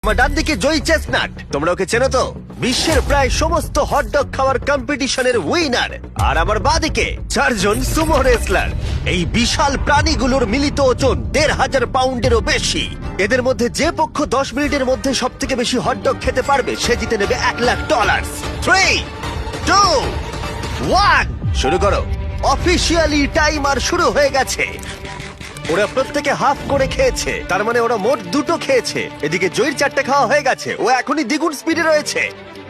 আমার ডান দিকে জয়ী চেস্টনাট, তোমরা ওকে চেনো তো? বিশ্বের প্রায় সমস্ত হটডগ খাওয়ার কম্পিটিশনের উইনার। আর আমার বাঁদিকে চারজন সুমো রেসলার। এই বিশাল প্রাণীগুলোর মিলিত ওজন 1,500 পাউন্ডেরও বেশি। এদের মধ্যে যে পক্ষ 10 মিনিটের মধ্যে সব থেকে বেশি হটডগ খেতে পারবে সে জিতে নেবে $1,00,000। 3, 2, 1 শুরু করো। অফিসিয়ালি টাইমার শুরু হয়ে গেছে। ওরা প্রত্যেকে হাফ করে খেয়েছে, তার মানে ওরা মোট 2টো খেয়েছে। এদিকে জয়ীর 4টে খাওয়া হয়ে গেছে, ও এখনই দ্বিগুণ স্পিডে রয়েছে।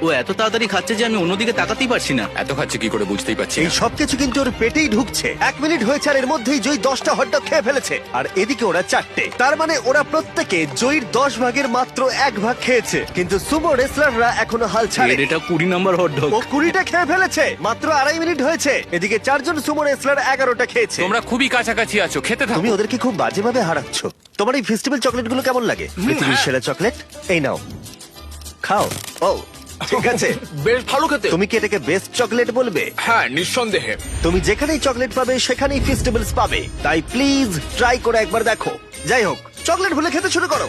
ও এত তাড়াতাড়ি খাচ্ছে যে আমি অন্যদিকে তাকাতেই পারছি না। এত খাচ্ছে কি করে বুঝতেই পারছি এই না। সবকিছু কিন্তু ওর পেটেই ঢুকছে। 1 মিনিট হয়েছে আর এর মধ্যেই জয়ী 10টা হটডগ খেয়ে ফেলেছে, আর এদিকে ওরা 4টে। তার মানে ওরা প্রত্যেকে জয়ীর 10 ভাগের মাত্র 1 ভাগ খেয়েছে। কিন্তু সুমো রেসলাররা এখনো হাল ছাড়ে। এটা 20 নম্বর হট ডগ। ও 20টা খেয়ে ফেলেছে, মাত্র 2.5 মিনিট হয়েছে। এদিকে 4জন সুমো রেসলার 11টা খেয়েছে। তোমরা খুবই কাছাকাছি আছো, খেতে থাকো। তুমি ওদেরকে খুব বাজেভাবে হারাচ্ছ। তোমার এই ফেস্টিভ্যাল চকলেটগুলো কেমন লাগে? পৃথিবীর সেরা চকলেট। এই নাও, খাও। ও ঠিক আছে, বেশ ভালো খেতে। তুমি কি এটাকে বেস্ট চকলেট বলবে? হ্যাঁ, নিঃসন্দেহে। তুমি যেখানেই চকলেট পাবে সেখানেই ফেস্টিভ্যালস পাবে, তাই প্লিজ ট্রাই করে একবার দেখো। যাই হোক, চকলেট ভুলে খেতে শুরু করো।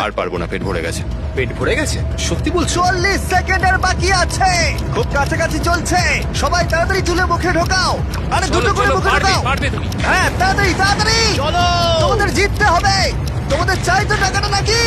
আর পারবো না, পেট ভরে গেছে। পেট ভরে গেছে? সত্যি বলছো? 40 সেকেন্ড আর বাকি আছে, খুব কাছাকাছি চলছে। সবাই তাড়াতাড়ি তুলে মুখে ঢোকাও। আরে দুটো করে মুখে ঢোকাও। পারবে তুমি। হ্যাঁ, তাড়াতাড়ি তাড়াতাড়ি চলো, তোমাদের জিততে হবে। তোমাদের চাই তো টাকাটা নাকি?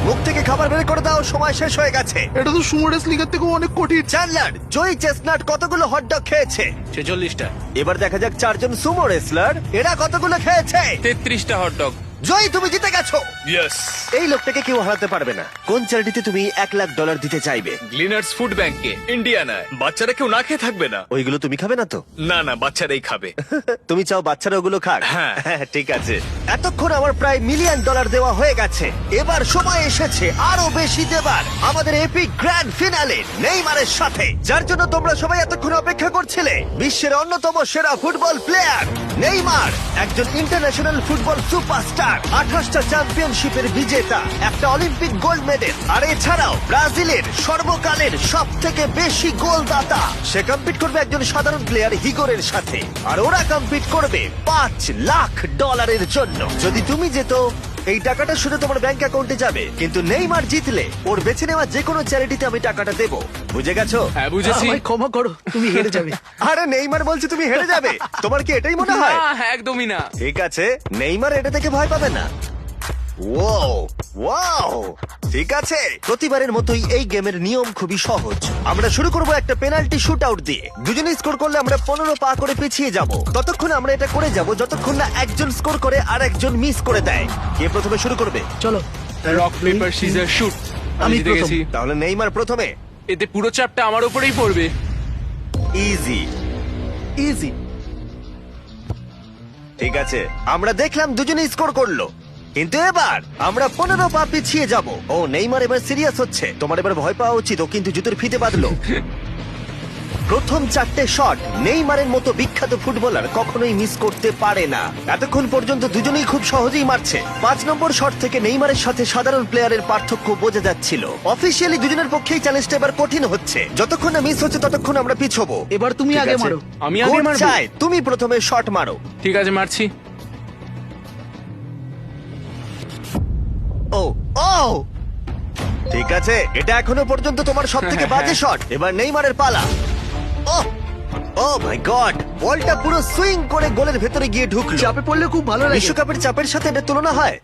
মুখ থেকে খাবার বের করে দাও, সময় শেষ হয়ে গেছে। এটা তো সুমো রেসলিংয়ের থেকেও অনেক কঠিন। চ্যান্ডলার, জয়ী চেস্টনাট কতগুলো হটডগ খেয়েছে? 46টা। এবার দেখা যাক 4জন সুমো রেসলার এরা কতগুলো খেয়েছে। 33টা হট ডগ। জয়ী, তুমি জিতে গেছো। ইয়েস। এই লোকটাকে কেউ হারাতে পারবে না। কোন চ্যারিটিতে তুমি $1,00,000 দিতে চাইবে? গ্লিনার্স ফুড ব্যাংকে, ইন্ডিয়ানায়। বাচ্চারা কেউ না খেয়ে থাকবে না। ওইগুলো তুমি খাবে না তো? না না, বাচ্চারাই খাবে। তুমি চাও বাচ্চারা ওগুলো খাক? হ্যাঁ। ঠিক আছে। এতক্ষণ আমার প্রায় $1 মিলিয়ন দেওয়া হয়ে গেছে। এবার সময় এসেছে আরো বেশি দেবার, আমাদের এপিক গ্র্যান্ড ফিনালে নেইমারের সাথে, যার জন্য তোমরা সবাই এতক্ষণ অপেক্ষা করছিলে। বিশ্বের অন্যতম সেরা ফুটবল প্লেয়ার নেইমার, একজন ইন্টারন্যাশনাল ফুটবল সুপারস্টার, 28টা চ্যাম্পিয়নশিপের বিজেতা, একটা অলিম্পিক গোল্ড মেডেল, আর এছাড়াও ব্রাজিলের সর্বকালের সব থেকে বেশি গোলদাতা। সে কম্পিট করবে একজন সাধারণ প্লেয়ার হিগোরের সাথে, আর ওরা কম্পিট করবে $5,00,000 জন্য। যদি তুমি যেত, এই টাকাটা শুধু তোমার ব্যাংক অ্যাকাউন্টে যাবে, কিন্তু নেইমার জিতলে ওর বেছে নেওয়া যে কোনো চ্যারিটিতে আমি টাকাটা দেবো। বুঝে গেছো? হ্যাঁ, বুঝেছি। আমায় ক্ষমা করো, তুমি হেরে যাবে। আরে নেইমার বলছে তুমি হেরে যাবে, তোমার কি এটাই মনে হয়? না, একদমই না। ঠিক আছে, নেইমার এটা থেকে ভয় পাবে না। ওয়াও ওয়াও, ঠিক আছে। প্রতিবারের মতোই এই গেমের নিয়ম খুবই সহজ। আমরা শুরু করব একটা পেনাল্টি শুট আউট দিয়ে। দুজনে স্কোর করলে আমরা 15 পা করে পিছিয়ে যাব। ততক্ষণ আমরা এটা করে যাব যতক্ষণ না একজন স্কোর করে আর একজন মিস করে দেয়। কে প্রথমে শুরু করবে? চলো। Rock paper scissor shoot. আমি জিতে প্রথম। গেছি। তাহলে নেইমার প্রথমে। এতে পুরো চাপটা আমার উপরেই পড়বে। Easy easy. ঠিক আছে, আমরা দেখলাম দুজনেই স্কোর করলো, কিন্তু এবার আমরা 15 পা পিছিয়ে যাব। ও নেইমার এবার সিরিয়াস হচ্ছে। তোমার এবার ভয় পাওয়া উচিত, ও কিন্তু জুতোর ফিতে বাঁধলো। প্রথম 4টে শট নেইমারের মতো বিখ্যাত ফুটবলার কখনোই মিস করতে পারে না। এতক্ষণ পর্যন্ত দুজনেই খুব সহজেই মারছে। 5 নম্বর শট থেকে নেইমারের সাথে সাধারণ প্লেয়ারের পার্থক্য বোঝা যাচ্ছিল। অফিসিয়ালি দুজনের পক্ষেই চ্যালেঞ্জটা এবার কঠিন হচ্ছে। যতক্ষণ না মিস হচ্ছে ততক্ষণ আমরা পিছবো। এবার তুমি ঠিক আগে আছে? মারো। আমি আগে কোচ মারবো? চায় তুমি প্রথমে শট মারো। ঠিক আছে, মারছি। ও ও ঠিক আছে, এটা এখনো পর্যন্ত তোমার সবথেকে বাজে শট। এবার নেইমারের পালা। ও ও মাই গড, বলটা পুরো সুইং করে গোলের ভেতরে গিয়ে ঢুকলো। চাপে পড়লে খুব ভালো লাগে। বিশ্বকাপের চাপের সাথে এটা তুলনা হয়?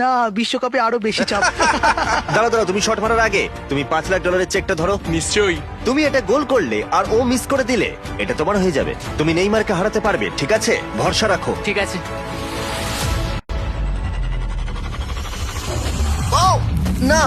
না, বিশ্বকাপে আরো বেশি চাপ। দাঁড়াও দাঁড়াও, তুমি শট মারার আগে তুমি $5,00,000 চেকটা ধরো। নিশ্চয়ই। তুমি এটা গোল করলে আর ও মিস করে দিলে এটা তোমার হয়ে যাবে। তুমি নেইমারকে হারাতে পারবে, ঠিক আছে? ভরসা রাখো। ঠিক আছে। ও না,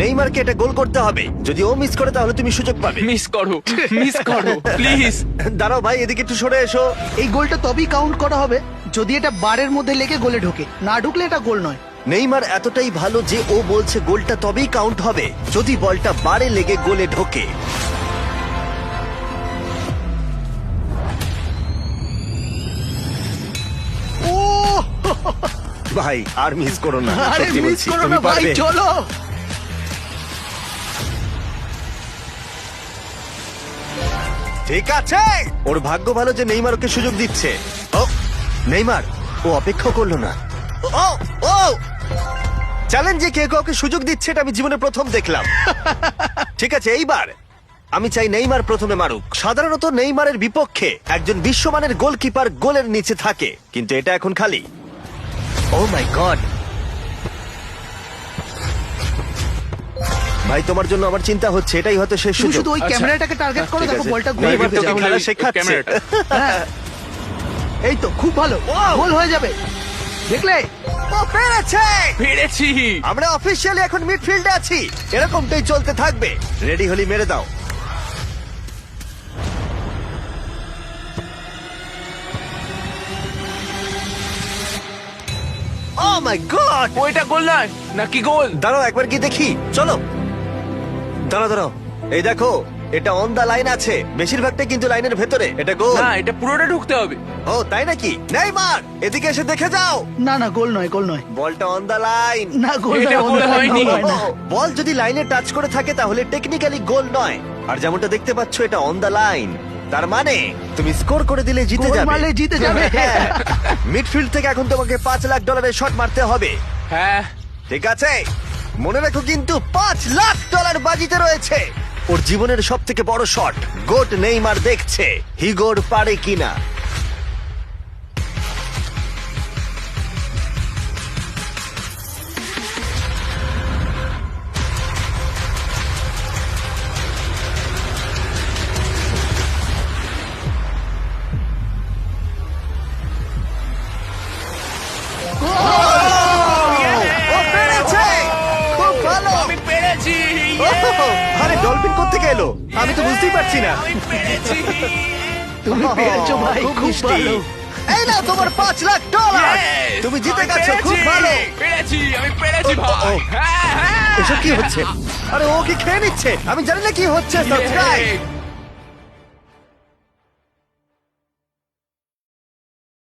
নেইমারকে এটা গোল করতে হবে। যদি ও মিস করে তাহলে তুমি সুযোগ পাবে। মিস করো, মিস করো প্লিজ। দাঁড়াও ভাই, এদিকে একটু সরে এসো। এই গোলটা তবেই কাউন্ট করা হবে যদি এটা বারের মধ্যে লেগে গোলে ঢোকে। না ঢুকলে এটা গোল নয়। নেইমার এতটাই ভালো যে ও বলছে গোলটা তবেই কাউন্ট হবে যদি বলটা বারে লেগে গোলে ঢোকে। ও ভাই আর মিস করো না, আরে সত্যি মিস বলছি, করো তুমি না ভাই, পারবে। চলো। ঠিক আছে, ওর ভাগ্য ভালো যে নেইমার ওকে সুযোগ দিচ্ছে। ও নেইমার, ও অপেক্ষা করলো না। ও ও চ্যালেঞ্জে কে কাউকে সুযোগ দিচ্ছে এটা আমি জীবনে প্রথম দেখলাম। ঠিক আছে, এইবার আমি চাই নেইমার প্রথমে মারুক। সাধারণত নেইমারের বিপক্ষে একজন বিশ্বমানের গোলকিপার গোলের নিচে থাকে, কিন্তু এটা এখন খালি। ও মাই গড! ভাই, তোমার জন্য আমার চিন্তা হচ্ছে, এটাই হয়তো শেষ তুমি সুযোগ। শুধু ওই আচ্ছা, ক্যামেরাটাকে টার্গেট করো, ঠিক দেখো আছে। বলটা নেইমার ঘুরে তোকে যাবে। খেলা শেখাচ্ছে। ক্যামেরাটা। হ্যাঁ। এই তো খুব ভালো, গোল হয়ে যাবে, দেখলে? ও পেরেছে! পেরেছি। আমরা অফিসিয়ালি এখন মিডফিল্ডে আছি। এরকমটাই চলতে থাকবে। রেডি হলি মেরে দাও। ও মাই গড! ওইটা গোল নয় নাকি গোল? দাঁড়াও একবার কি দেখি, চলো। দাঁড়াও, এই দেখো, এটা অন দা লাইন আছে। বেশিরভাগটা কিন্তু লাইনের ভেতরে। এটা গোল। না, এটা পুরোটা ঢুকতে হবে। ও তাই নাকি? নেইমার, এদিকে এসে দেখে যাও। না না, গোল নয়, গোল নয়। বলটা অন দা লাইন। না, গোল এটা নয়, গোল গোল হয়নি। হয় না। বল যদি লাইনে টাচ করে থাকে তাহলে টেকনিক্যালি গোল নয়। আর যেমনটা দেখতে পাচ্ছ, এটা অন দা লাইন। তার মানে তুমি স্কোর করে দিলে জিতে গোল যাবে। মারলে জিতে যাবে। মিডফিল্ড থেকে এখন তোমাকে $5 লাখ শট মারতে হবে। হ্যাঁ, ঠিক আছে, মনে রাখো কিন্তু $5 লাখ বাজিতে রয়েছে। ওর জীবনের সব থেকে বড় শট। গোট নেইমার দেখছে হিগোর পারে কিনা। ও পেরেছে! খুব ভালো! আমি পেরেছি। আরে ডলফিন কোত্থেকে এলো? আমি তো বুঝতেই পারছি না। আমি পেরেছি। তুমি পেরেছো ভাই, খুব মিষ্টি। ভালো। এই নাও তোমার $5 লাখ। Yes! তুমি জিতে আমি গেছো, খুব পেরেছি। ভালো। পেরেছি, আমি পেরেছি ও, ভাই। ও। হ্যাঁ, হ্যাঁ। এসব কি হচ্ছে? আরে ও কি খেয়ে নিচ্ছে? আমি জানি না কি হচ্ছে। সাবস্ক্রাইব।